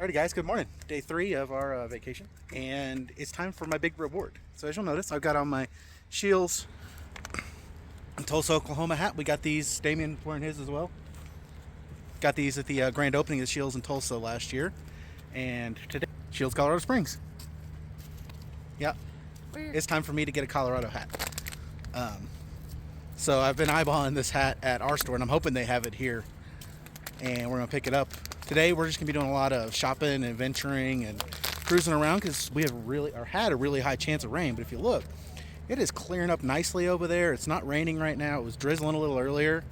Alrighty guys, good morning. Day 3 of our vacation, and it's time for my big reward. So as you'll notice, I've got on my Shields Tulsa, Oklahoma hat. We got these, Damien wearing his as well. Got these at the grand opening of Shields in Tulsa last year, and today, Shields, Colorado Springs. Yeah, it's time for me to get a Colorado hat. So I've been eyeballing this hat at our store, and I'm hoping they have it here, and we're gonna pick it up. Today we're just gonna be doing a lot of shopping and adventuring and cruising around because we have had a really high chance of rain. But if you look, it is clearing up nicely over there. It's not raining right now. It was drizzling a little earlier.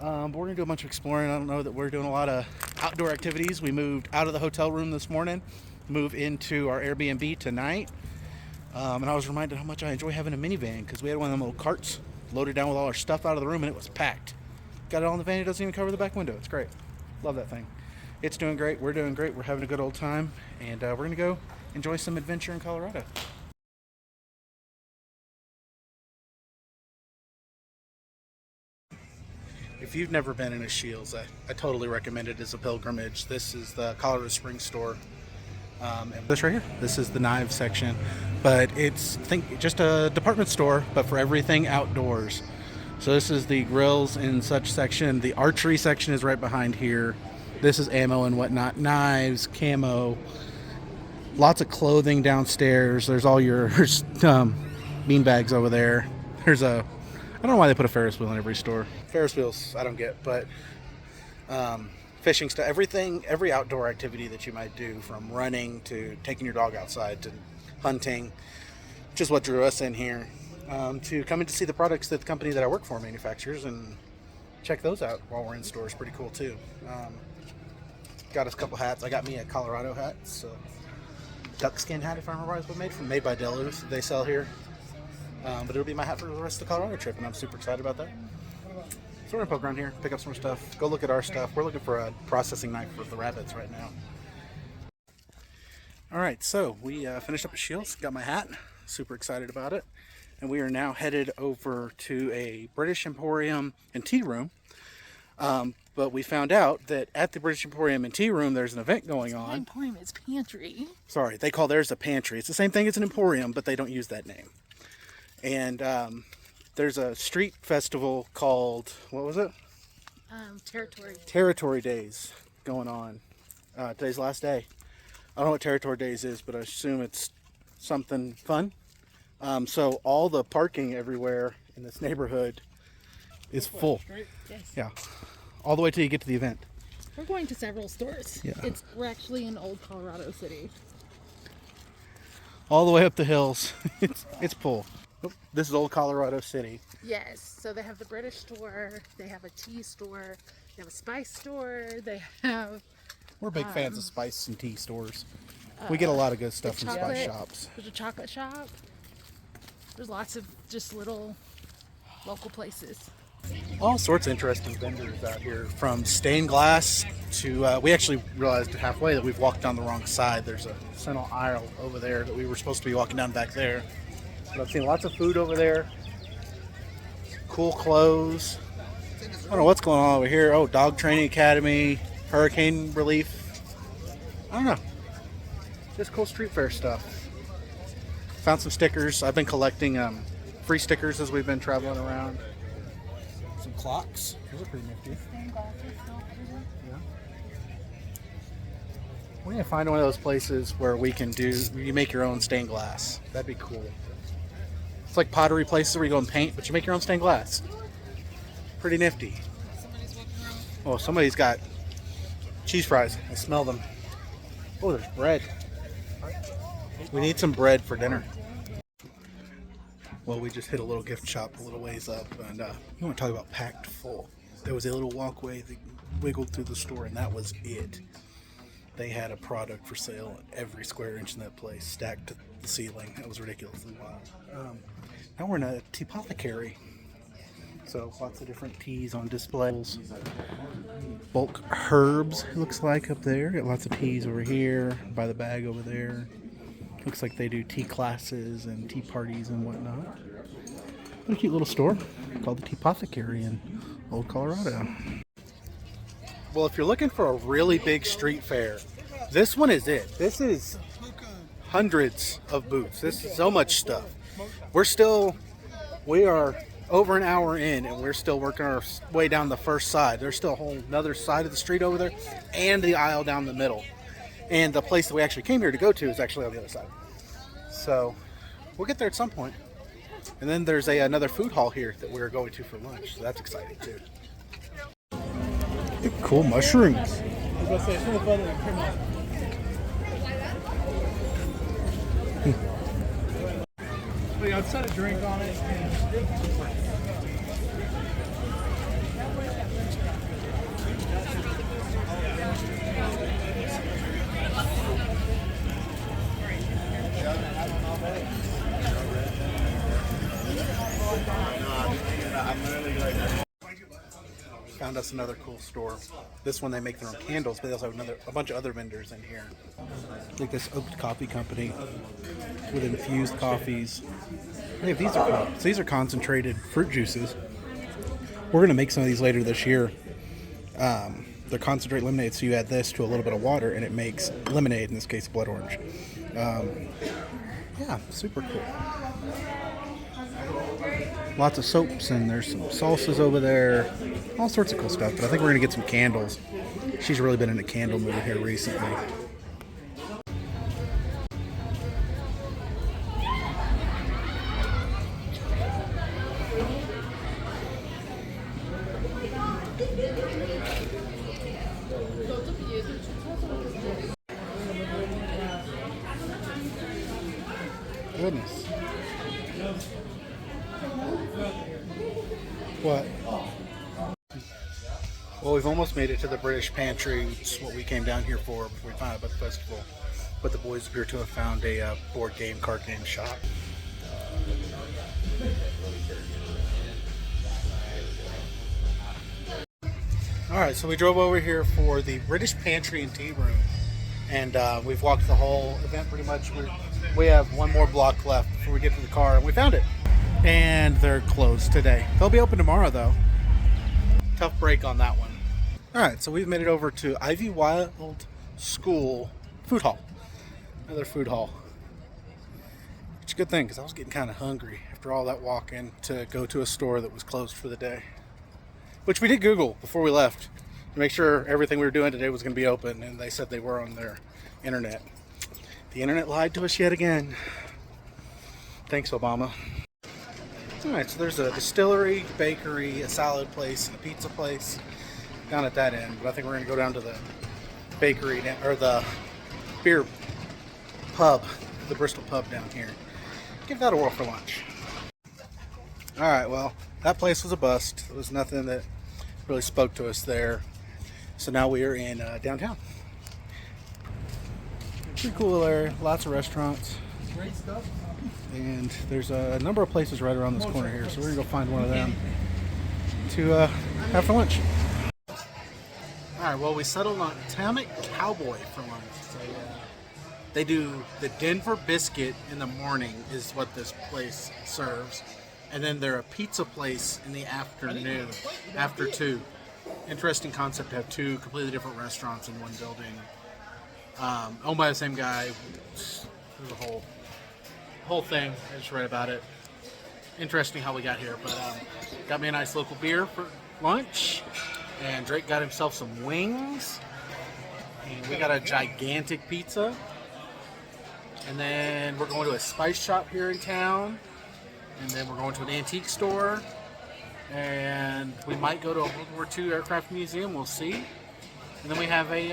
But we're gonna do a bunch of exploring. I don't know that we're doing a lot of outdoor activities. We moved out of the hotel room this morning, move into our Airbnb tonight. And I was reminded how much I enjoy having a minivan because we had one of them little carts loaded down with all our stuff out of the room, and it was packed. Got it all in the van. It doesn't even cover the back window. It's great. Love that thing. It's doing great. We're doing great. We're having a good old time, and we're going to go enjoy some adventure in Colorado. If you've never been in a Shields, I totally recommend it as a pilgrimage. This is the Colorado Springs store. And this right here, this is the knives section, but it's just a department store, but for everything outdoors. So this is the grills and such section. The archery section is right behind here. This is ammo and whatnot, knives, camo, lots of clothing downstairs. There's all your bean bags over there. I don't know why they put a Ferris wheel in every store. Ferris wheels, I don't get, but fishing stuff, every outdoor activity that you might do, from running to taking your dog outside to hunting, which is what drew us in here, to coming to see the products that the company that I work for manufactures and check those out while we're in stores. Pretty cool too. Got us a couple hats. I got me a Colorado hat. It's a duck skin hat, if I remember right, was made by Duluth. They sell here. But it'll be my hat for the rest of the Colorado trip, and I'm super excited about that. So we're gonna poke around here, pick up some more stuff, go look at our stuff. We're looking for a processing knife for the rabbits right now. All right, so we finished up at Shields, got my hat, super excited about it. And we are now headed over to a British Emporium and tea room. But we found out that at the British Emporium and tea room, there's an event going on. Emporium, it's pantry. Sorry, they call theirs a pantry. It's the same thing as an emporium, but they don't use that name. And there's a street festival called, what was it? Territory Days going on. Today's the last day. I don't know what Territory Days is, but I assume it's something fun. So all the parking everywhere in this neighborhood is full. Yes. Yeah. All the way till you get to the event. We're going to several stores. Yeah. We're actually in Old Colorado City. All the way up the hills. It's full. Oh, this is Old Colorado City. Yes. So they have the British store. They have a tea store. They have a spice store. They have... We're big fans of spice and tea stores. We get a lot of good stuff from spice shops. There's a chocolate shop. There's lots of just little local places. All sorts of interesting vendors out here, from stained glass to, we actually realized halfway that we've walked down the wrong side. There's a central aisle over there that we were supposed to be walking down back there. But I've seen lots of food over there, cool clothes. I don't know what's going on over here. Oh, dog training academy, hurricane relief. I don't know. Just cool street fair stuff. Found some stickers. I've been collecting free stickers as we've been traveling around. Some clocks. Those are pretty nifty. Yeah. We need to find one of those places where you make your own stained glass. That'd be cool. It's like pottery places where you go and paint, but you make your own stained glass. Pretty nifty. Oh, somebody's got cheese fries. I smell them. Oh, there's bread. We need some bread for dinner. Well, we just hit a little gift shop a little ways up, and you want to talk about packed full. There was a little walkway that wiggled through the store, and that was it. They had a product for sale at every square inch in that place, stacked to the ceiling. That was ridiculously wild. Now we're in a teapothecary. So lots of different teas on displays. Bulk herbs, it looks like, up there. Got lots of teas over here, by the bag over there. Looks like they do tea classes and tea parties and whatnot. What a cute little store called the Teapothecary in Old Colorado. Well, if you're looking for a really big street fair, This one is it. This is hundreds of booths. This is so much stuff. We are over an hour in, and we're still working our way down the first side. There's still a whole another side of the street over there, and the aisle down the middle. And the place that we actually came here to go to is actually on the other side. So we'll get there at some point. And then there's another food hall here that we're going to for lunch. So that's exciting too. Cool mushrooms. I'd set a drink on it. Found us another cool store. This one they make their own candles, but they also have a bunch of other vendors in here. Like this Oaked Coffee Company with infused coffees. Hey, these are cool. So these are concentrated fruit juices. We're gonna make some of these later this year. They're concentrate lemonade, so you add this to a little bit of water, and it makes lemonade. In this case, blood orange. Yeah, super cool. Lots of soaps, and there's some salsas over there. All sorts of cool stuff, but I think we're going to get some candles. She's really been in a candle mood here recently. Goodness. What? Well, we've almost made it to the British Pantry. It's what we came down here for before we found out about the festival. But the boys appear to have found a board game, card game shop. Alright, so we drove over here for the British Pantry and Tea Room. And we've walked the whole event pretty much. We have one more block left before we get to the car, and we found it. And they're closed today. They'll be open tomorrow, though. Tough break on that one. Alright, so we've made it over to Ivy Wild School Food Hall. Another food hall. It's a good thing, because I was getting kind of hungry after all that walking to go to a store that was closed for the day. Which we did Google before we left to make sure everything we were doing today was going to be open, and they said they were on their internet. The internet lied to us yet again. Thanks, Obama. Alright, so there's a distillery, bakery, a salad place, and a pizza place down at that end. But I think we're going to go down to the bakery, or the beer pub, the Bristol pub down here. Give that a whirl for lunch. Alright, well, that place was a bust. There was nothing that really spoke to us there. So now we are in downtown. Pretty cool area, lots of restaurants. Great stuff. And there's a number of places right around this corner here, so we're gonna go find one of them to have for lunch. All right, well, we settled on Atomic Cowboy for lunch. So, they do the Denver biscuit in the morning is what this place serves, and then they're a pizza place in the afternoon, after 2. Interesting concept to have 2 completely different restaurants in one building, owned by the same guy. There's a whole thing. I just read about it. Interesting how we got here, but got me a nice local beer for lunch, and Drake got himself some wings, and we got a gigantic pizza, and then we're going to a spice shop here in town, and then we're going to an antique store, and we might go to a World War II aircraft museum. We'll see. And then we have a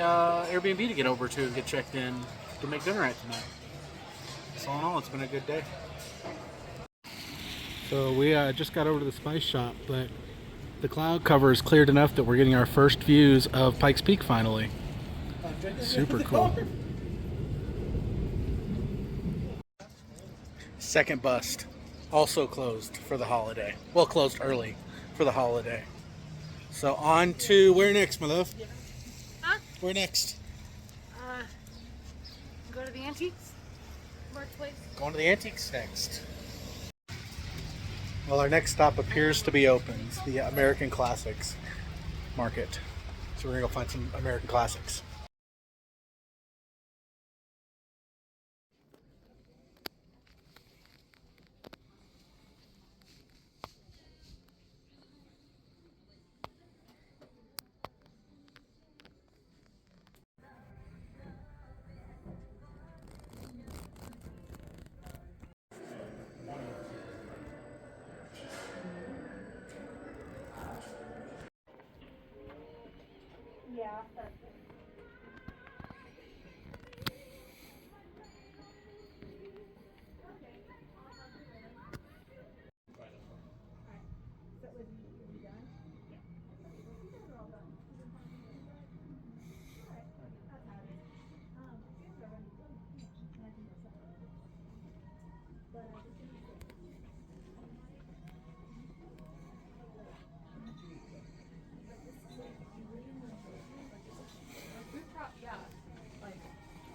Airbnb to get over to and get checked in to make dinner at tonight. So all in all, it's been a good day. So we just got over to the spice shop, but the cloud cover is cleared enough that we're getting our first views of Pikes Peak finally. Super cool. Second Bust, also closed for the holiday. Well, closed early for the holiday. So on to, where next, my love? Huh? Where next? Go to the antiques marketplace. Going to the antiques next. Well, our next stop appears to be open. It's the American Classics Market. So we're going to go find some American Classics.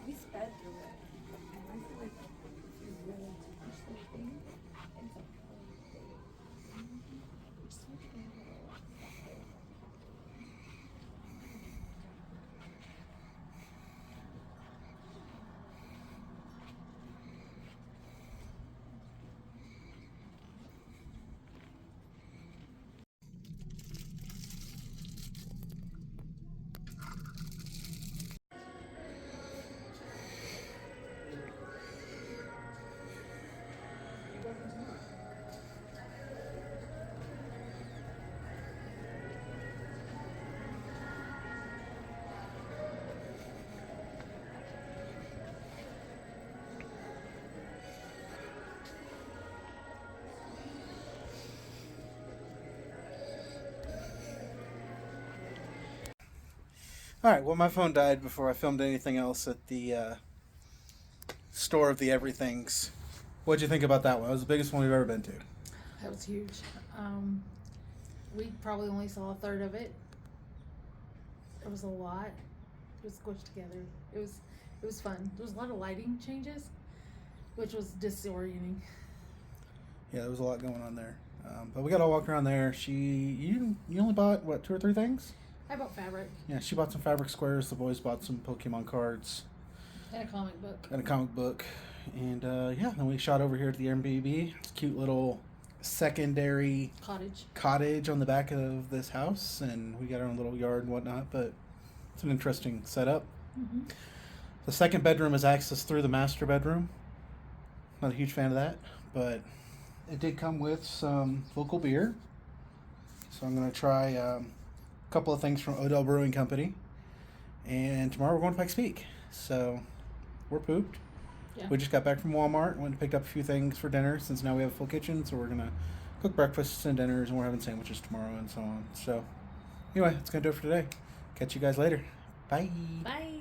We sped through it. And I feel like if you're willing to push something, it's a All right. Well, my phone died before I filmed anything else at the store of the everythings. What'd you think about that one? That was the biggest one we've ever been to. That was huge. We probably only saw a third of it. It was a lot. It was squished together. It was fun. There was a lot of lighting changes, which was disorienting. Yeah, there was a lot going on there. But we got all walk around there. You only bought what, 2 or 3 things? I bought fabric Yeah, she bought some fabric squares. The boys bought some Pokemon cards and a comic book. and a comic book. And yeah, then we shot over here at the Airbnb. It's a cute little secondary Cottage. on the back of this house, and we got our own little yard and whatnot. But it's an interesting setup. Mm-hmm. The second bedroom is accessed through the master bedroom. Not a huge fan of that, but it did come with some local beer. So I'm going to try a couple of things from Odell Brewing Company. And tomorrow we're going to Pikes Peak. So we're pooped. Yeah. We just got back from Walmart. Went and picked up a few things for dinner since now we have a full kitchen. So we're going to cook breakfasts and dinners, and we're having sandwiches tomorrow and so on. So anyway, that's going to do it for today. Catch you guys later. Bye. Bye.